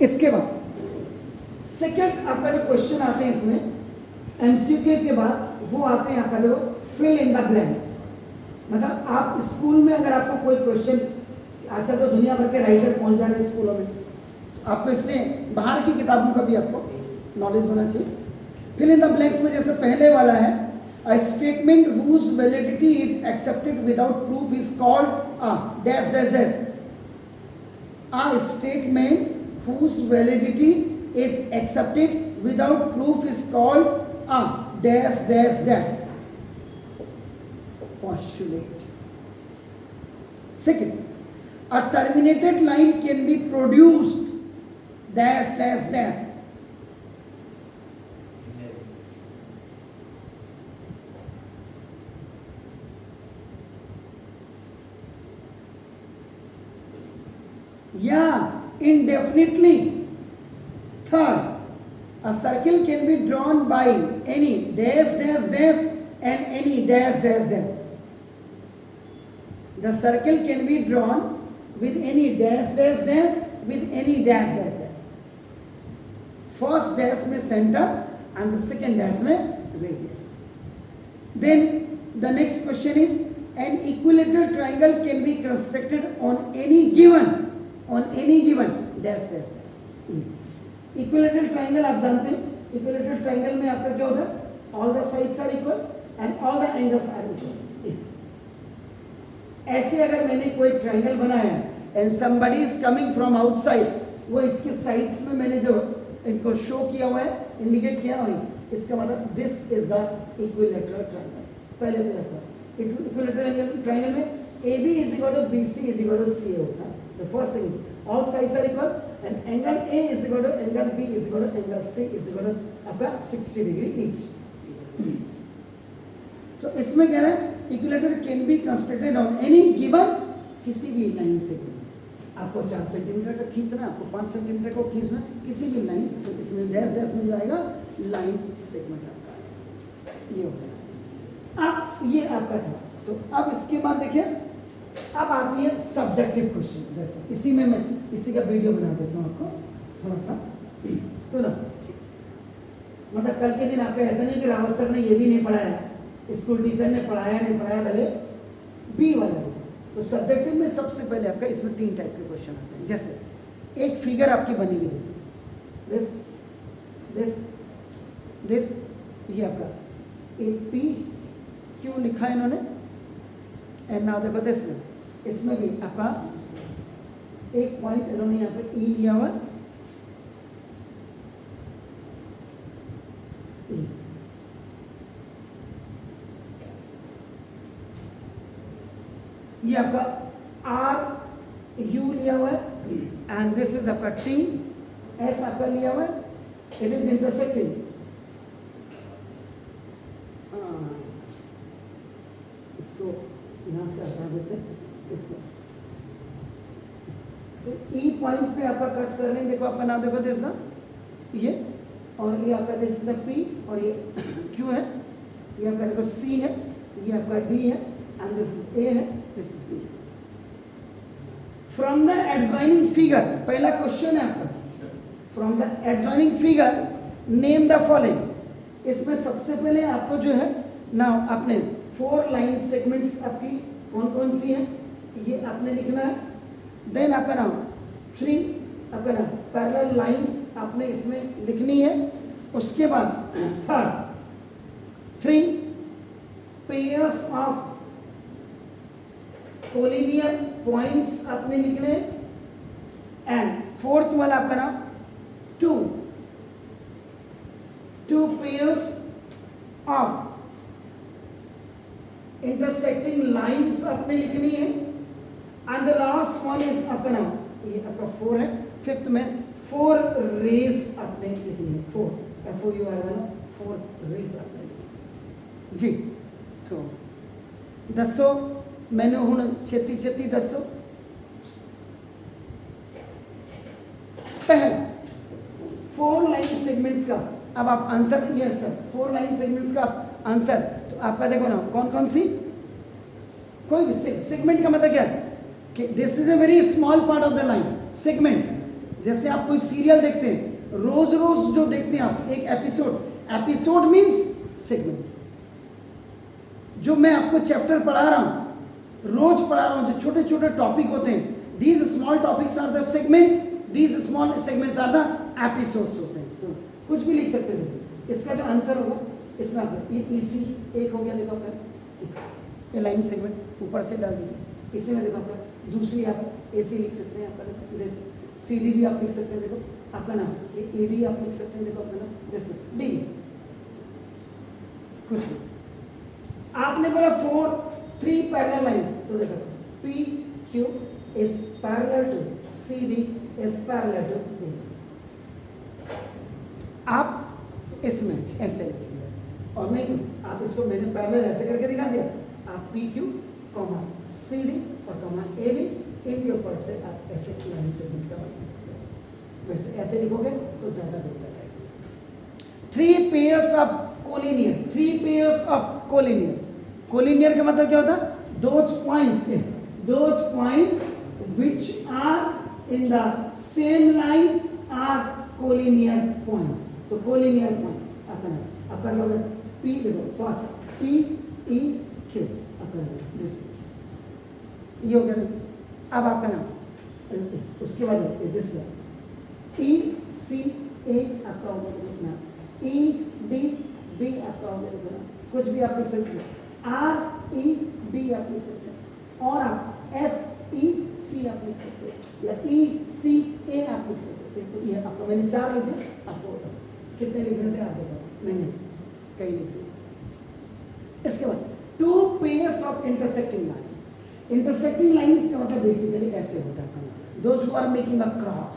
इसके बाद सेकंड आपका जो क्वेश्चन आते हैं इसमें एमसीक्यू के बाद वो आते हैं आपका जो फिल इन द ब्लैंक्स। मतलब आप स्कूल में अगर आपको कोई क्वेश्चन, आजकल तो दुनिया भर के राइटर पहुंच जा रहे हैं स्कूलों में, आपको इसलिए बाहर की किताबों का भी आपको नॉलेज होना चाहिए। फिल इन द ब्लैंक्स में जैसे पहले वाला है, a statement whose validity is accepted without proof is called a dash dash dash. A statement whose validity is accepted without proof is called a dash dash dash postulate. Second, a terminated line can be produced dash dash dash. Yeah, indefinitely. Third, a circle can be drawn by any dash dash dash and any dash dash dash. The circle can be drawn with any dash dash dash with any dash dash dash. First dash में center and the second dash में radius. Then the next question is, an equilateral triangle can be constructed on any given dash dash dash. Equilateral triangle आप जानते हैं, equilateral triangle में आपका क्या होता है? All the sides are equal and all the angles are equal. ऐसे अगर मैंने कोई ट्राइंगल बनाया and somebody is coming from outside, वो इसके साइड्स में मैंने जो इनको शो किया हुआ है, इंडिकेट किया हुआ है, इसका मतलब this is the equilateral triangle. पहले तो आपका इक्विलेटरल ट्राइंगल में A B is equal to B C is equal to C होगा। The first thing all sides are equal and angle A is equal to angle B is equal to angle C is equal to आपका 60 degree each. तो इसमें कह रहा है equilateral can be constructed on any given, किसी भी line से। आपको 4 सेंटीमीटर का खींचना है, आपको 5 सेंटीमीटर को खींचना है, किसी भी लाइन, तो इसमें डैश डैश में जो आएगा लाइन सेगमेंट आपका आएगा। ये हो गया। अब ये आपका था। तो अब इसके बाद देखिए, अब आती है सब्जेक्टिव क्वेश्चन। जैसे इसी में मैं इसी का वीडियो बना देता हूँ आपको थोड़ा सा। तो ना मतलब कल के दिन आपका ऐसा नहीं कि रावत सर ने ये भी नहीं पढ़ाया, स्कूल टीचर ने पढ़ाया नहीं पढ़ाया, भले बी वाला। तो सब्जेक्टिव में सबसे पहले आपका इसमें 3 टाइप के क्वेश्चन आते हैं। जैसे एक फिगर आपकी बनी हुई है, दिस दिस दिस, ये आपका एक पी क्यू लिखा है इन्होंने, एंड नाउ देखो दिस, इसमें भी आपका एक पॉइंट इन्होंने यहाँ पे ई लिया हुआ। ये आपका आर यू लिया हुआ है एंड दिस इज आपका टी एस आपका लिया हुआ है, इट इज इंटरसेक्टिंग। इसको यहाँ से हटा देते हैं इसको। तो ई पॉइंट पे आपका कट कर रहे हैं, देखो आपका नाम देखो दिस ये, और ये आपका दिस इज पी और ये क्यू है, ये आपका देखो सी है, ये आपका डी है एंड दिस इज ए है, this is B. From the adjoining figure, पहला क्वेश्चन है आपका, from the adjoining figure name the following. इसमें सबसे पहले आपको जो है ना, आपने 4 लाइन सेगमेंट्स आपकी कौन कौन सी हैं ये आपने लिखना है। देन आपका नाम 3 आपका नाम पैरेलल लाइंस आपने इसमें लिखनी है। उसके बाद third 3 pairs of collinear points आपने लिखने हैं। एंड फोर्थ वाला आपका नाम 2 पेयर्स ऑफ इंटरसेक्टिंग लाइंस आपने लिखनी है। And the last one is आपका नाम, ये आपका 4 है। फिफ्थ में 4 रेज आपने लिखनी है, 4 FOUR 4 रेज आपने लिखनी जी। तो दसो मैंने हूँ छेती छेती दसो। पहले 4 लाइन सेगमेंट्स का अब आप आंसर, ये सर 4 लाइन सेगमेंट्स का आंसर। तो आपका देखो ना कौन कौन सी, कोई भी सेगमेंट का मतलब क्या है कि this is a very small part of the line segment. जैसे आप कोई सीरियल देखते हैं, रोज रोज जो देखते हैं आप एक एपिसोड मीन्स सेगमेंट। जो मैं आपको चैप्टर पढ़ा रहा हूं, रोज पढ़ा रहा हूं, जो छोटे छोटे टॉपिक होते हैं, these small topics are the segments, these small segments are the episodes होते हैं। तो कुछ भी लिख सकते थे। इसका जो आंसर होगा इसमें आप ये ईसी एक हो गया, देखो आपका लाइन सेगमेंट ऊपर से डाल दीजिए। इसी में देखो आपका दूसरी आप एसी लिख सकते हैं, आपका जैसे सीडी भी आप लिख सकते हैं, देखो आपका नाम ये ईडी आप लिख सकते हैं, देखो आपका नाम जैसे डी। कुछ नहीं, आपने बोला 3 पैरेलल लाइंस, तो देखो P Q is parallel to C D is parallel to D. आप इसमें ऐसे लिखेंगे, और नहीं आप इसको मैंने पैरेलल ऐसे करके दिखा दिया। आप P Q comma C D और कॉमा ए बी, इनके ऊपर से आप ऐसे लाइन सेगमेंट का बना सकते हैं। वैसे ऐसे लिखोगे तो ज़्यादा बेहतर रहेगा। 3 pairs of collinear, 3 pairs of collinear. Collinear का मतलब क्या होता है? Those points which are in the same line are collinear points. तो कोलिनियर पॉइंट्स आपका नाम पी, देखो फर्स्ट पी ई क्यू, आपका नाम दिस, ये हो गया ना। अब आपका नाम, उसके बाद दिस ई सी ए आपका होगा, देखो नाम ई डी बी आपका होगा, देखो ना। कुछ भी आप लिख सकते हैं, आर ई डी आप लिख सकते हैं, और आप एस ई सी आप लिख सकते हैं, या ई सी ए आप लिख सकते हैं। तो ये आपको मैंने 4 लिखे, आपको कितने लिख रहे थे आप देखो, मैंने कई लिख दिए। इसके बाद 2 pairs of intersecting lines. Intersecting lines का मतलब बेसिकली ऐसे होता है, those who are making a cross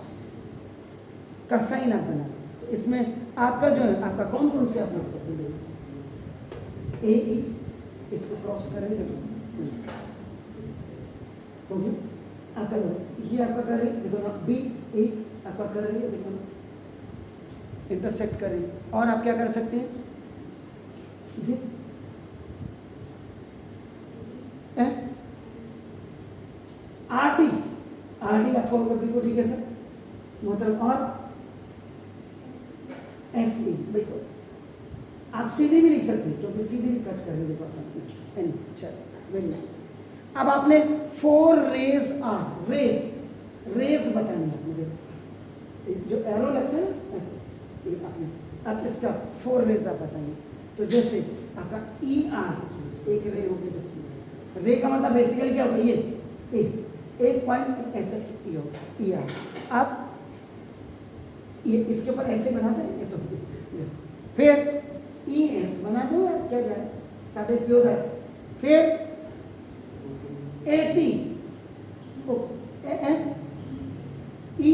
का साइन आप बना। तो इसमें आपका जो है, आपका कौन कौन से आप लिख सकते हैं? ए ई, इसको क्रॉस कर रहे देखो, ओके। आपका ये आपका कर रही है, देखो ना, बी ए आपका कर रही है, देखो ना, इंटरसेक्ट कर रही है। और आप क्या कर सकते हैं जी? आर डी आपका होगा, बिल्कुल ठीक है सर, मतलब। और एस ई, बिल्कुल। आप सीधी भी लिख सकते हैं, क्योंकि सीधी भी कट कर रही है, देखो आपने। चलो वेरी नाइस। अब आपने 4 रेज आर, रेज बतानी है आपने, देखो जो एरो लगता है ना ऐसे, ये आपने अब इसका 4 रेज आप बताइए। तो जैसे आपका ई आर एक रे हो गया, रे का मतलब बेसिकली क्या होता है? ये एक पॉइंट ऐसे ई हो, ई आर। आप ये इसके ऊपर ऐसे बनाते हैं, ये तो फिर ई एस बना दो, क्या जाए साढ़े प्योदर, फिर 80 ई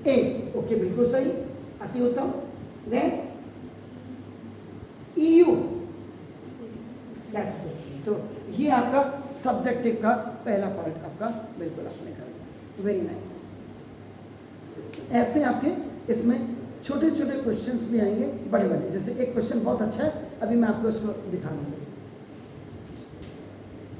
ए, ओके बिल्कुल सही, अति उत्तम। Then E U, that's it. तो ये आपका सब्जेक्टिव का पहला पार्ट आपका बिल्कुल आपने कर दिया, वेरी नाइस। ऐसे आपके इसमें छोटे छोटे क्वेश्चंस भी आएंगे, बड़े बड़े। जैसे एक क्वेश्चन बहुत अच्छा है, अभी मैं आपको उसको दिखाऊंगा।